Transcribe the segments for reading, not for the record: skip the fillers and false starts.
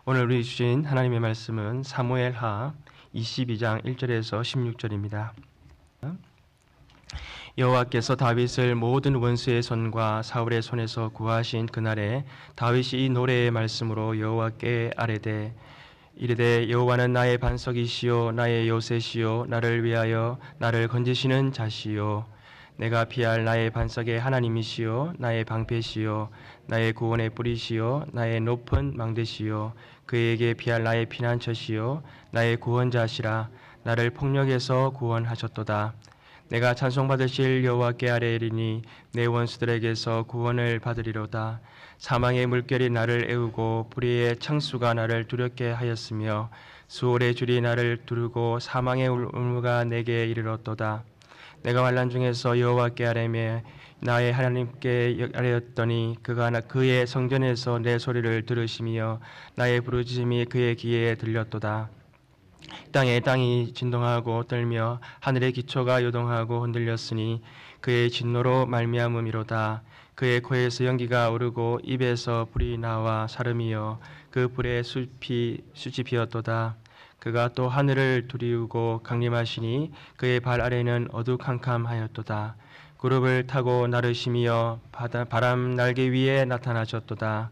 오늘 우리 주신 하나님의 말씀은 사무엘하 22장 1절에서 16절입니다. 여호와께서 다윗을 모든 원수의 손과 사울의 손에서 구하신 그날에 다윗이 이 노래의 말씀으로 여호와께 아뢰되 이르되 여호와는 나의 반석이시요 나의 요새시요 나를 위하여 나를 건지시는 자시요 내가 피할 나의 반석의 하나님이시요 나의 방패시요 나의 구원의 뿌리시요 나의 높은 망대시요 그에게 피할 나의 피난처시요 나의 구원자시라 나를 폭력에서 구원하셨도다. 내가 찬송받으실 여호와께 아뢰리니 내 원수들에게서 구원을 받으리로다. 사망의 물결이 나를 애우고 불의의 창수가 나를 두렵게 하였으며 수월의 줄이 나를 두르고 사망의 울무가 내게 이르렀도다. 내가 환난 중에서 여호와께 아뢰며 나의 하나님께 아뢰었더니 그가 그의 성전에서 내 소리를 들으시며 나의 부르짖음이 그의 귀에 들렸도다. 땅이 진동하고 떨며 하늘의 기초가 요동하고 흔들렸으니 그의 진노로 말미암음이로다. 그의 코에서 연기가 오르고 입에서 불이 나와 사름이여 그 불에 숯이 피었도다. 그가 또 하늘을 두리우고 강림하시니 그의 발 아래는 어두캄캄하였도다. 구름을 타고 나르시며 바람 날개 위에 나타나셨도다.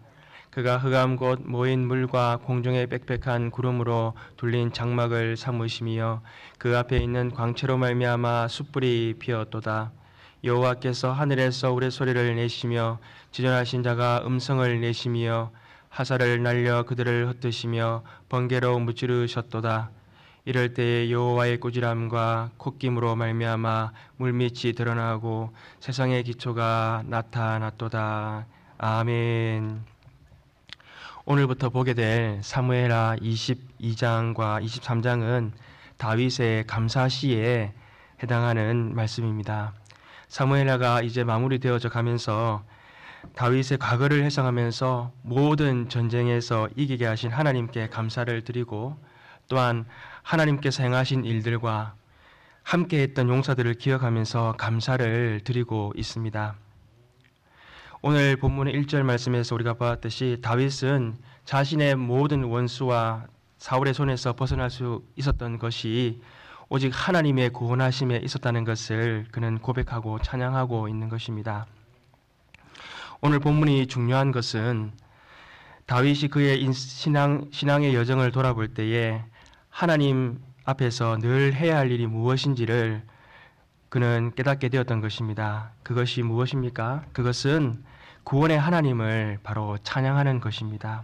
그가 흑암 곧 모인 물과 공중의 빽빽한 구름으로 둘린 장막을 삼으시며 그 앞에 있는 광채로 말미암아 숯불이 피었도다. 여호와께서 하늘에서 우레소리를 내시며 지존하신 자가 음성을 내시며 화살을 날려 그들을 흩으시며 번개로 무찌르셨도다. 이럴 때에 여호와의 꾸지람과 콧김으로 말미암아 물밑이 드러나고 세상의 기초가 나타났도다. 아멘. 오늘부터 보게 될 사무엘하 22장과 23장은 다윗의 감사시에 해당하는 말씀입니다. 사무엘하가 이제 마무리되어져 가면서 다윗의 과거를 회상하면서 모든 전쟁에서 이기게 하신 하나님께 감사를 드리고 또한 하나님께서 행하신 일들과 함께했던 용사들을 기억하면서 감사를 드리고 있습니다. 오늘 본문의 1절 말씀에서 우리가 보았듯이 다윗은 자신의 모든 원수와 사울의 손에서 벗어날 수 있었던 것이 오직 하나님의 구원하심에 있었다는 것을 그는 고백하고 찬양하고 있는 것입니다. 오늘 본문이 중요한 것은 다윗이 그의 신앙의 여정을 돌아볼 때에 하나님 앞에서 늘 해야 할 일이 무엇인지를 그는 깨닫게 되었던 것입니다. 그것이 무엇입니까? 그것은 구원의 하나님을 바로 찬양하는 것입니다.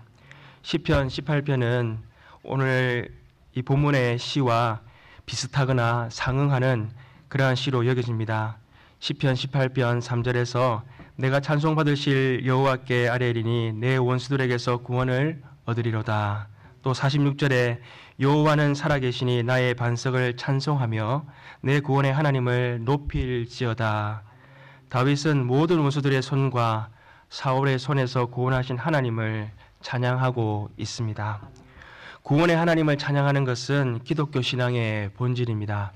시편 18편은 오늘 이 본문의 시와 비슷하거나 상응하는 그러한 시로 여겨집니다. 시편 18편 3절에서 내가 찬송받으실 여호와께 아뢰리니 내 원수들에게서 구원을 얻으리로다. 또 46절에 여호와는 살아계시니 나의 반석을 찬송하며 내 구원의 하나님을 높일지어다. 다윗은 모든 원수들의 손과 사울의 손에서 구원하신 하나님을 찬양하고 있습니다. 구원의 하나님을 찬양하는 것은 기독교 신앙의 본질입니다.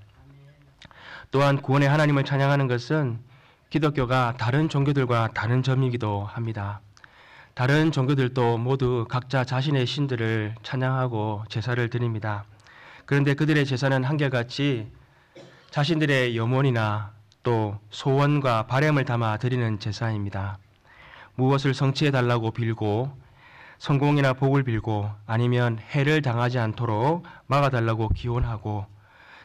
또한 구원의 하나님을 찬양하는 것은 기독교가 다른 종교들과 다른 점이기도 합니다. 다른 종교들도 모두 각자 자신의 신들을 찬양하고 제사를 드립니다. 그런데 그들의 제사는 한결같이 자신들의 염원이나 또 소원과 바램을 담아 드리는 제사입니다. 무엇을 성취해달라고 빌고 성공이나 복을 빌고 아니면 해를 당하지 않도록 막아달라고 기원하고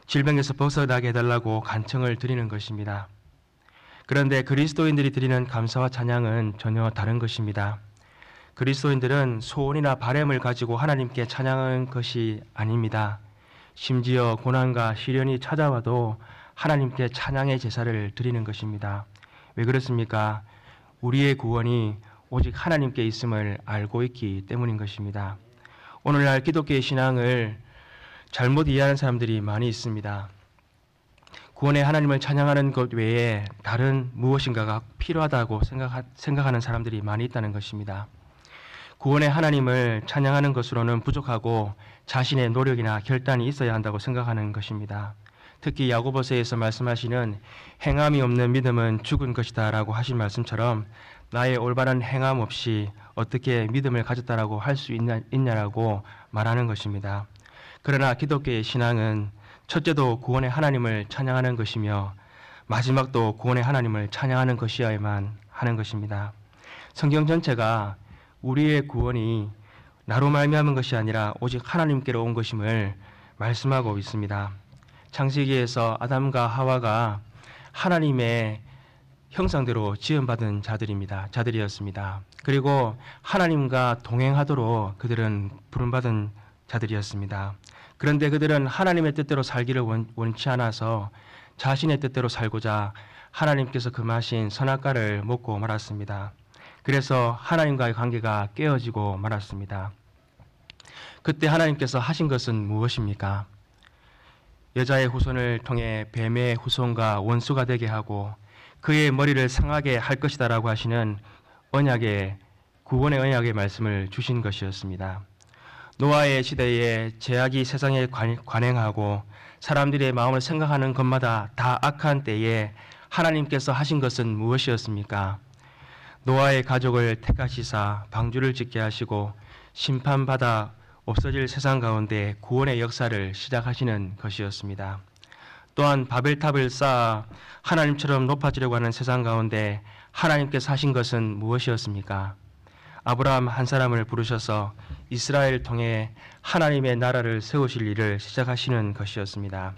질병에서 벗어나게 해달라고 간청을 드리는 것입니다. 그런데 그리스도인들이 드리는 감사와 찬양은 전혀 다른 것입니다. 그리스도인들은 소원이나 바램을 가지고 하나님께 찬양하는 것이 아닙니다. 심지어 고난과 시련이 찾아와도 하나님께 찬양의 제사를 드리는 것입니다. 왜 그렇습니까? 우리의 구원이 오직 하나님께 있음을 알고 있기 때문인 것입니다. 오늘날 기독교의 신앙을 잘못 이해하는 사람들이 많이 있습니다. 구원의 하나님을 찬양하는 것 외에 다른 무엇인가가 필요하다고 생각하는 사람들이 많이 있다는 것입니다. 구원의 하나님을 찬양하는 것으로는 부족하고 자신의 노력이나 결단이 있어야 한다고 생각하는 것입니다. 특히 야고보서에서 말씀하시는 행함이 없는 믿음은 죽은 것이다 라고 하신 말씀처럼 나의 올바른 행함 없이 어떻게 믿음을 가졌다라고 할 수 있냐라고 말하는 것입니다. 그러나 기독교의 신앙은 첫째도 구원의 하나님을 찬양하는 것이며 마지막도 구원의 하나님을 찬양하는 것이어야만 하는 것입니다. 성경 전체가 우리의 구원이 나로 말미암은 것이 아니라 오직 하나님께로 온 것임을 말씀하고 있습니다. 창세기에서 아담과 하와가 하나님의 형상대로 지음받은 자들이었습니다. 그리고 하나님과 동행하도록 그들은 부름받은 자들이었습니다. 그런데 그들은 하나님의 뜻대로 살기를 원치 않아서 자신의 뜻대로 살고자 하나님께서 금하신 선악과를 먹고 말았습니다. 그래서 하나님과의 관계가 깨어지고 말았습니다. 그때 하나님께서 하신 것은 무엇입니까? 여자의 후손을 통해 뱀의 후손과 원수가 되게 하고 그의 머리를 상하게 할 것이다라고 하시는 구원의 언약의 말씀을 주신 것이었습니다. 노아의 시대에 죄악이 세상에 관행하고 사람들의 마음을 생각하는 것마다 다 악한 때에 하나님께서 하신 것은 무엇이었습니까? 노아의 가족을 택하시사 방주를 짓게 하시고 심판받아 없어질 세상 가운데 구원의 역사를 시작하시는 것이었습니다. 또한 바벨탑을 쌓아 하나님처럼 높아지려고 하는 세상 가운데 하나님께서 하신 것은 무엇이었습니까? 아브라함 한 사람을 부르셔서 이스라엘을 통해 하나님의 나라를 세우실 일을 시작하시는 것이었습니다.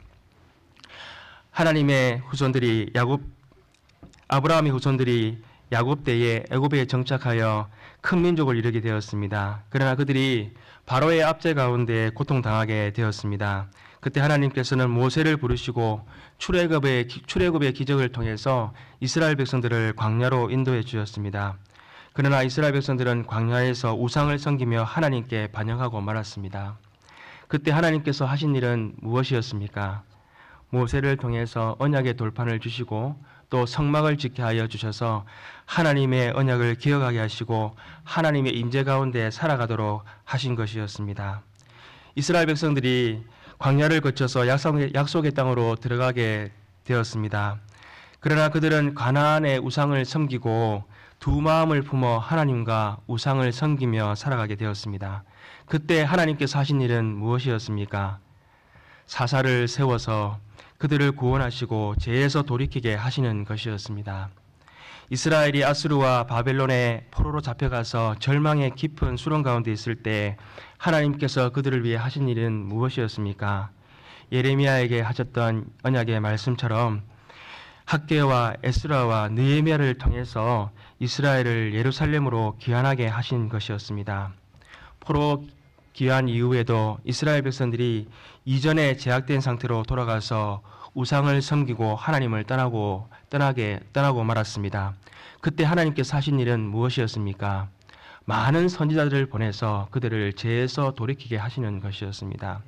아브라함의 후손들이 야곱 때에 애굽에 정착하여 큰 민족을 이루게 되었습니다. 그러나 그들이 바로의 압제 가운데 고통당하게 되었습니다. 그때 하나님께서는 모세를 부르시고 출애굽의 기적을 통해서 이스라엘 백성들을 광야로 인도해 주셨습니다. 그러나 이스라엘 백성들은 광야에서 우상을 섬기며 하나님께 반역하고 말았습니다. 그때 하나님께서 하신 일은 무엇이었습니까? 모세를 통해서 언약의 돌판을 주시고 또 성막을 짓게 하여 주셔서 하나님의 언약을 기억하게 하시고 하나님의 임재 가운데 살아가도록 하신 것이었습니다. 이스라엘 백성들이 광야를 거쳐서 약속의 땅으로 들어가게 되었습니다. 그러나 그들은 가나안의 우상을 섬기고 두 마음을 품어 하나님과 우상을 섬기며 살아가게 되었습니다. 그때 하나님께서 하신 일은 무엇이었습니까? 사사를 세워서 그들을 구원하시고 죄에서 돌이키게 하시는 것이었습니다. 이스라엘이 아수르와 바벨론의 포로로 잡혀가서 절망의 깊은 수렁 가운데 있을 때 하나님께서 그들을 위해 하신 일은 무엇이었습니까? 예레미야에게 하셨던 언약의 말씀처럼 학개와 에스라와 느헤미야를 통해서 이스라엘을 예루살렘으로 귀환하게 하신 것이었습니다. 포로 귀환 이후에도 이스라엘 백성들이 이전에 제약된 상태로 돌아가서 우상을 섬기고 하나님을 떠나고 말았습니다. 그때 하나님께서 하신 일은 무엇이었습니까? 많은 선지자들을 보내서 그들을 죄에서 돌이키게 하시는 것이었습니다.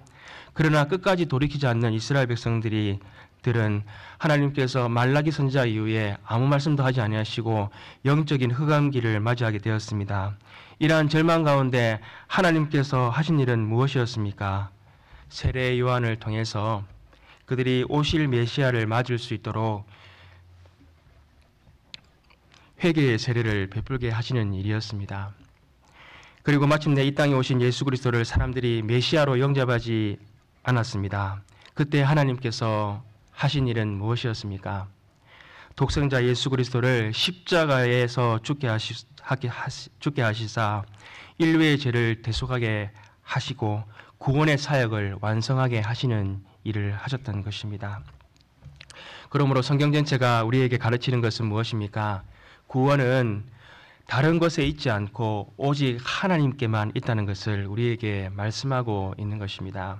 그러나 끝까지 돌이키지 않는 이스라엘 백성들은 하나님께서 말라기 선지자 이후에 아무 말씀도 하지 아니하시고 영적인 흑암기를 맞이하게 되었습니다. 이러한 절망 가운데 하나님께서 하신 일은 무엇이었습니까? 세례 요한을 통해서 그들이 오실 메시아를 맞을 수 있도록 회개의 세례를 베풀게 하시는 일이었습니다. 그리고 마침내 이 땅에 오신 예수 그리스도를 사람들이 메시아로 영접하지 않았습니다. 그때 하나님께서 하신 일은 무엇이었습니까? 독생자 예수 그리스도를 십자가에서 죽게 하시사 인류의 죄를 대속하게 하시고 구원의 사역을 완성하게 하시는 일을 하셨던 것입니다. 그러므로 성경 전체가 우리에게 가르치는 것은 무엇입니까? 구원은 다른 것에 있지 않고 오직 하나님께만 있다는 것을 우리에게 말씀하고 있는 것입니다.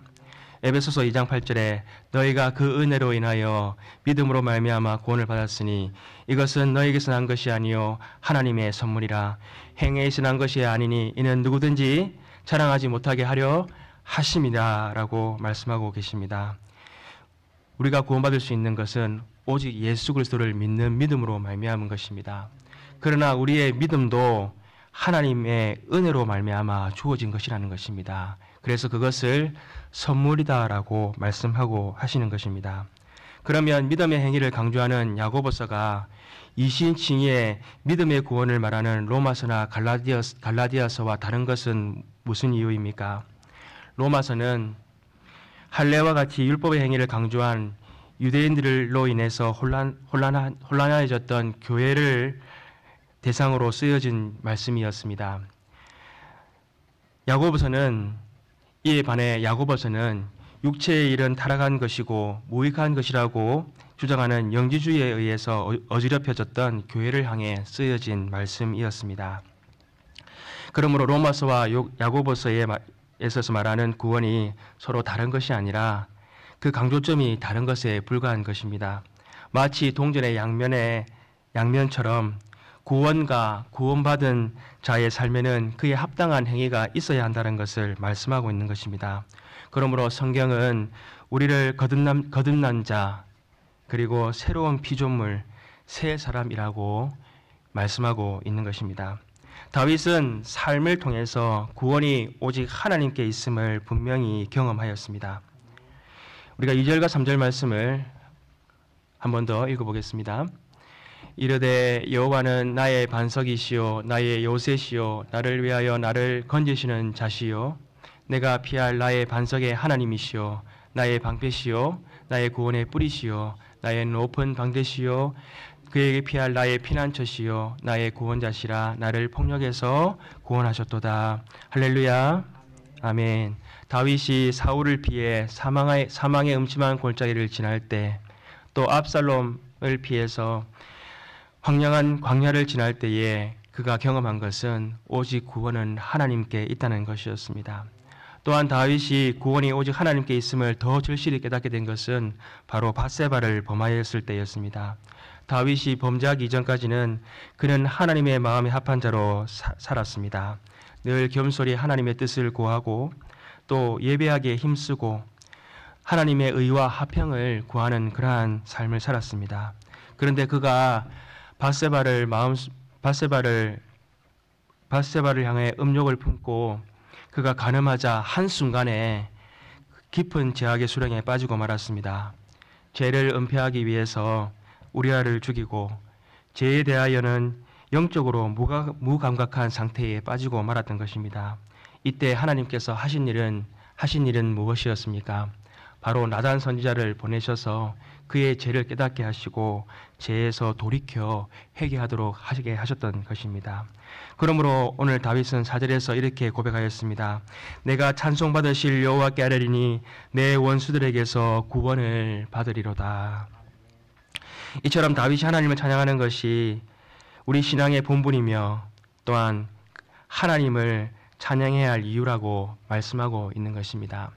에베소서 2장 8절에 너희가 그 은혜로 인하여 믿음으로 말미암아 구원을 받았으니 이것은 너희에게서 난 것이 아니요 하나님의 선물이라 행위에서 난 것이 아니니 이는 누구든지 자랑하지 못하게 하려 하심이다라고 말씀하고 계십니다. 우리가 구원받을 수 있는 것은 오직 예수 그리스도를 믿는 믿음으로 말미암은 것입니다. 그러나 우리의 믿음도 하나님의 은혜로 말미암아 주어진 것이라는 것입니다. 그래서 그것을 선물이다라고 말씀하고 하시는 것입니다. 그러면 믿음의 행위를 강조하는 야고보서가 이신칭의 믿음의 구원을 말하는 로마서나 갈라디아서와 다른 것은 무슨 이유입니까? 로마서는 할례와 같이 율법의 행위를 강조한 유대인들로 인해서 혼란해졌던 교회를 대상으로 쓰여진 말씀이었습니다. 야고보서는 이에 반해 야고보서는 육체의 일은 타락한 것이고 무익한 것이라고 주장하는 영지주의에 의해서 어지럽혀졌던 교회를 향해 쓰여진 말씀이었습니다. 그러므로 로마서와 야고보서에 있어서 말하는 구원이 서로 다른 것이 아니라 그 강조점이 다른 것에 불과한 것입니다. 마치 동전의 양면처럼 구원과 구원받은 자의 삶에는 그에 합당한 행위가 있어야 한다는 것을 말씀하고 있는 것입니다. 그러므로 성경은 우리를 거듭난 자 그리고 새로운 피조물, 새 사람이라고 말씀하고 있는 것입니다. 다윗은 삶을 통해서 구원이 오직 하나님께 있음을 분명히 경험하였습니다. 우리가 2절과 3절 말씀을 한 번 더 읽어보겠습니다. 이르되 여호와는 나의 반석이시요 나의 요새시요 나를 위하여 나를 건지시는 자시요 내가 피할 나의 반석의 하나님이시요 나의 방패시요 나의 구원의 뿌리시요 나의 높은 방대시요 그에게 피할 나의 피난처시요 나의 구원자시라 나를 폭력에서 구원하셨도다. 할렐루야. 아멘. 다윗이 사울을 피해 사망의 음침한 골짜기를 지날 때, 또 압살롬을 피해서 황량한 광야를 지날 때에 그가 경험한 것은 오직 구원은 하나님께 있다는 것이었습니다. 또한 다윗이 구원이 오직 하나님께 있음을 더 절실히 깨닫게 된 것은 바로 밧세바를 범하였을 때였습니다. 다윗이 범죄하기 이전까지는 그는 하나님의 마음에 합한 자로 살았습니다. 늘 겸손히 하나님의 뜻을 구하고 또 예배하기에 힘쓰고 하나님의 의와 화평을 구하는 그러한 삶을 살았습니다. 그런데 그가 밧세바를 향해 음욕을 품고 그가 간음하자 한순간에 깊은 죄악의 수렁에 빠지고 말았습니다. 죄를 은폐하기 위해서 우리아를 죽이고 죄에 대하여는 영적으로 무감각한 상태에 빠지고 말았던 것입니다. 이때 하나님께서 하신 일은 무엇이었습니까? 바로 나단 선지자를 보내셔서 그의 죄를 깨닫게 하시고 죄에서 돌이켜 회개하도록 하게 하셨던 것입니다. 그러므로 오늘 다윗은 4절에서 이렇게 고백하였습니다. 내가 찬송받으실 여호와께 아뢰리니 내 원수들에게서 구원을 받으리로다. 이처럼 다윗이 하나님을 찬양하는 것이 우리 신앙의 본분이며 또한 하나님을 찬양해야 할 이유라고 말씀하고 있는 것입니다.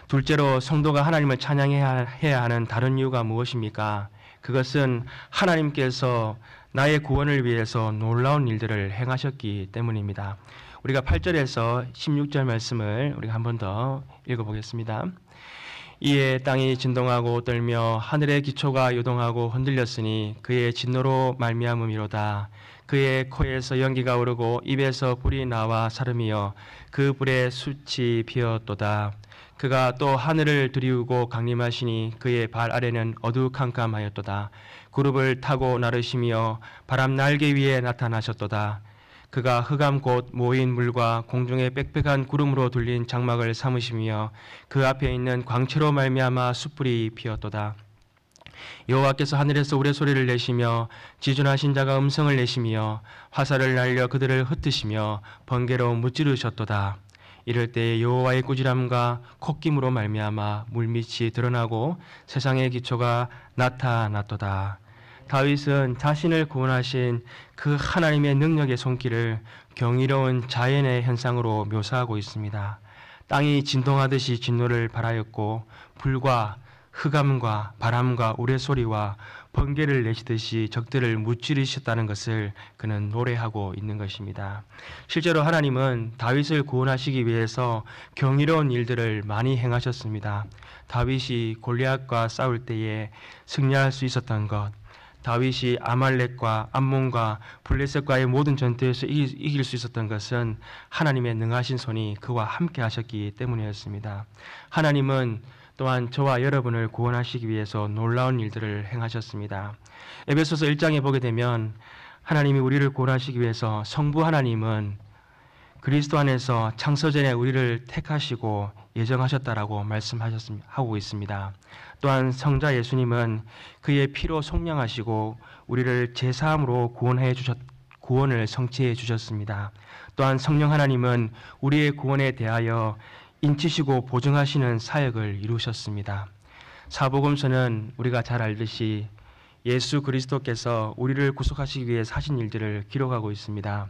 둘째로 성도가 하나님을 찬양해야 하는 다른 이유가 무엇입니까? 그것은 하나님께서 나의 구원을 위해서 놀라운 일들을 행하셨기 때문입니다. 우리가 8절에서 16절 말씀을 우리가 한 번 더 읽어보겠습니다. 이에 땅이 진동하고 떨며 하늘의 기초가 요동하고 흔들렸으니 그의 진노로 말미암음이로다. 그의 코에서 연기가 오르고 입에서 불이 나와 사름이여 그 불에 숯이 피었도다. 그가 또 하늘을 들이우고 강림하시니 그의 발 아래는 어두캄캄하였도다. 구름을 타고 나르시며 바람 날개 위에 나타나셨도다. 그가 흑암 곧 모인 물과 공중의 빽빽한 구름으로 둘린 장막을 삼으시며 그 앞에 있는 광채로 말미암아 숯불이 피었도다. 여호와께서 하늘에서 우레소리를 내시며 지존하신 자가 음성을 내시며 화살을 날려 그들을 흩으시며 번개로 무찌르셨도다. 이럴 때 여호와의 꾸지람과 콧김으로 말미암아 물밑이 드러나고 세상의 기초가 나타났도다. 다윗은 자신을 구원하신 그 하나님의 능력의 손길을 경이로운 자연의 현상으로 묘사하고 있습니다. 땅이 진동하듯이 진노를 발하였고 불과 흑암과 바람과 우레소리와 번개를 내시듯이 적들을 무찌르셨다는 것을 그는 노래하고 있는 것입니다. 실제로 하나님은 다윗을 구원하시기 위해서 경이로운 일들을 많이 행하셨습니다. 다윗이 골리앗과 싸울 때에 승리할 수 있었던 것, 다윗이 아말렉과 암몬과 블레셋과의 모든 전투에서 이길 수 있었던 것은 하나님의 능하신 손이 그와 함께 하셨기 때문이었습니다. 하나님은 또한 저와 여러분을 구원하시기 위해서 놀라운 일들을 행하셨습니다. 에베소서 1장에 보게 되면 하나님이 우리를 구원하시기 위해서 성부 하나님은 그리스도 안에서 창세전에 우리를 택하시고 예정하셨다라고 말씀하고 있습니다. 또한 성자 예수님은 그의 피로 속량하시고 우리를 제사함으로 구원을 성취해 주셨습니다. 또한 성령 하나님은 우리의 구원에 대하여 인치시고 보증하시는 사역을 이루셨습니다. 사복음서는 우리가 잘 알듯이 예수 그리스도께서 우리를 구속하시기 위해 하신 일들을 기록하고 있습니다.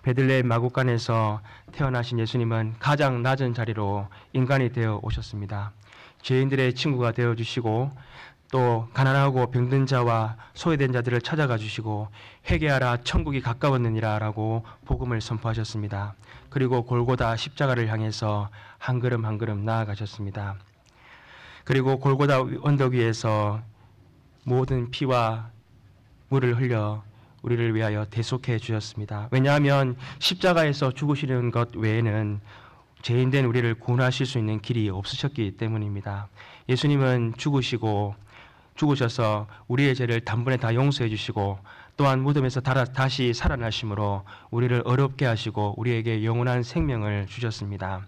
베들레헴 마구간에서 태어나신 예수님은 가장 낮은 자리로 인간이 되어 오셨습니다. 죄인들의 친구가 되어 주시고 또 가난하고 병든 자와 소외된 자들을 찾아가 주시고 회개하라 천국이 가까웠느니라 라고 복음을 선포하셨습니다. 그리고 골고다 십자가를 향해서 한 걸음 한 걸음 나아가셨습니다. 그리고 골고다 언덕 위에서 모든 피와 물을 흘려 우리를 위하여 대속해 주셨습니다. 왜냐하면 십자가에서 죽으시는 것 외에는 죄인된 우리를 구원하실 수 있는 길이 없으셨기 때문입니다. 예수님은 죽으셔서 우리의 죄를 단번에 다 용서해 주시고 또한 무덤에서 다시 살아나심으로 우리를 어렵게 하시고 우리에게 영원한 생명을 주셨습니다.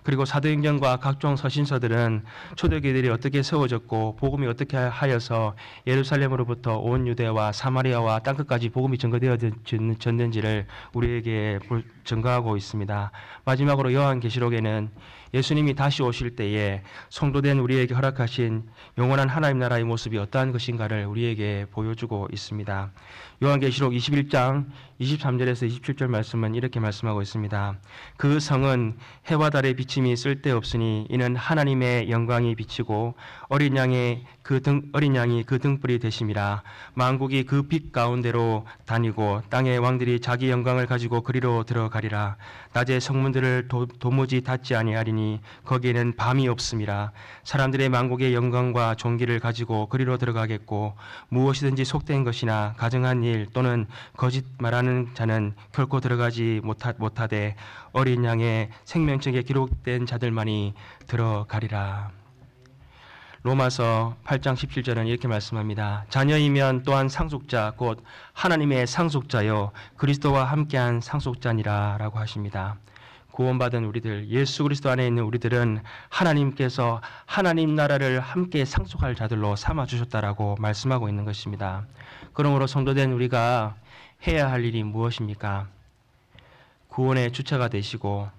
그리고 사도행전과 각종 서신서들은 초대교회들이 어떻게 세워졌고 복음이 어떻게 하여서 예루살렘으로부터 온 유대와 사마리아와 땅끝까지 복음이 전거되어졌는지를 우리에게 증거하고 있습니다. 마지막으로 요한계시록에는 예수님이 다시 오실 때에 성도된 우리에게 허락하신 영원한 하나님 나라의 모습이 어떠한 것인가를 우리에게 보여주고 있습니다. 요한계시록 21장 23절에서 27절 말씀은 이렇게 말씀하고 있습니다. 그 성은 해와 달의 비침이 쓸데없으니 이는 하나님의 영광이 비치고 어린 양이 그 등불이 되심이라. 만국이 그 빛 가운데로 다니고 땅의 왕들이 자기 영광을 가지고 그리로 들어가리라. 낮에 성문들을 도무지 닫지 아니하리니 거기에는 밤이 없음이라. 사람들의 만국의 영광과 존귀를 가지고 그리로 들어가겠고 무엇이든지 속된 것이나 가증한 일 또는 거짓 말하는 자는 결코 들어가지 못하되 어린 양의 생명책에 기록된 자들만이 들어가리라. 로마서 8장 17절은 이렇게 말씀합니다. 자녀이면 또한 상속자 곧 하나님의 상속자요 그리스도와 함께한 상속자니라 라고 하십니다. 구원받은 우리들, 예수 그리스도 안에 있는 우리들은 하나님께서 하나님 나라를 함께 상속할 자들로 삼아주셨다라고 말씀하고 있는 것입니다. 그러므로 성도된 우리가 해야 할 일이 무엇입니까? 구원의 주체가 되시고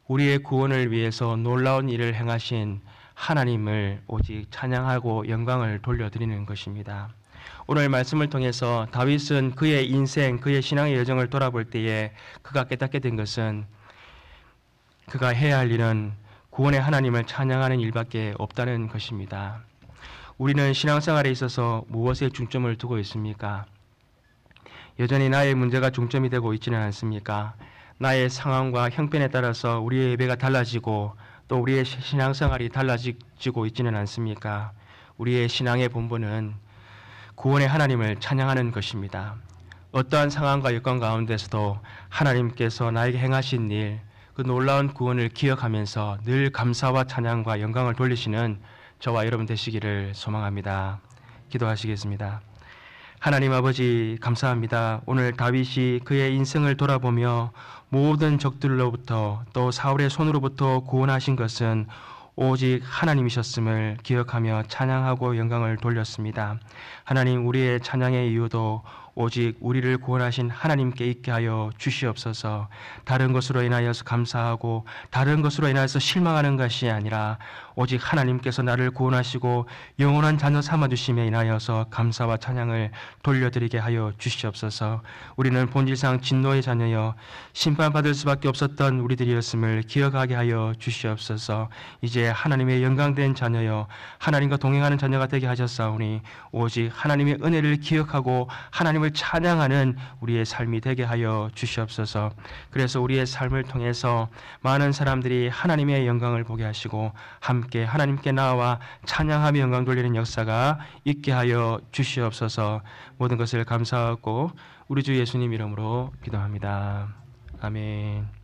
우리의 구원을 위해서 놀라운 일을 행하신 하나님을 오직 찬양하고 영광을 돌려드리는 것입니다. 오늘 말씀을 통해서 다윗은 그의 인생, 그의 신앙의 여정을 돌아볼 때에 그가 깨닫게 된 것은 그가 해야 할 일은 구원의 하나님을 찬양하는 일밖에 없다는 것입니다. 우리는 신앙생활에 있어서 무엇에 중점을 두고 있습니까? 여전히 나의 문제가 중점이 되고 있지는 않습니까? 나의 상황과 형편에 따라서 우리의 예배가 달라지고 또 우리의 신앙생활이 달라지고 있지는 않습니까? 우리의 신앙의 본분은 구원의 하나님을 찬양하는 것입니다. 어떠한 상황과 여건 가운데서도 하나님께서 나에게 행하신 일, 그 놀라운 구원을 기억하면서 늘 감사와 찬양과 영광을 돌리시는 저와 여러분 되시기를 소망합니다. 기도하시겠습니다. 하나님 아버지 감사합니다. 오늘 다윗이 그의 인생을 돌아보며 모든 적들로부터 또 사울의 손으로부터 구원하신 것은 오직 하나님이셨음을 기억하며 찬양하고 영광을 돌렸습니다. 하나님, 우리의 찬양의 이유도 오직 우리를 구원하신 하나님께 있게 하여 주시옵소서. 다른 것으로 인하여서 감사하고 다른 것으로 인하여서 실망하는 것이 아니라 오직 하나님께서 나를 구원하시고 영원한 자녀 삼아주심에 인하여서 감사와 찬양을 돌려드리게 하여 주시옵소서. 우리는 본질상 진노의 자녀여 심판받을 수밖에 없었던 우리들이었음을 기억하게 하여 주시옵소서. 이제 하나님의 영광된 자녀여 하나님과 동행하는 자녀가 되게 하셨사오니 오직 하나님의 은혜를 기억하고 하나님을 찬양하는 우리의 삶이 되게 하여 주시옵소서. 그래서 우리의 삶을 통해서 많은 사람들이 하나님의 영광을 보게 하시고 함께 하나님께 나와 찬양하며 영광 돌리는 역사가 있게 하여 주시옵소서. 모든 것을 감사하고 우리 주 예수님 이름으로 기도합니다. 아멘.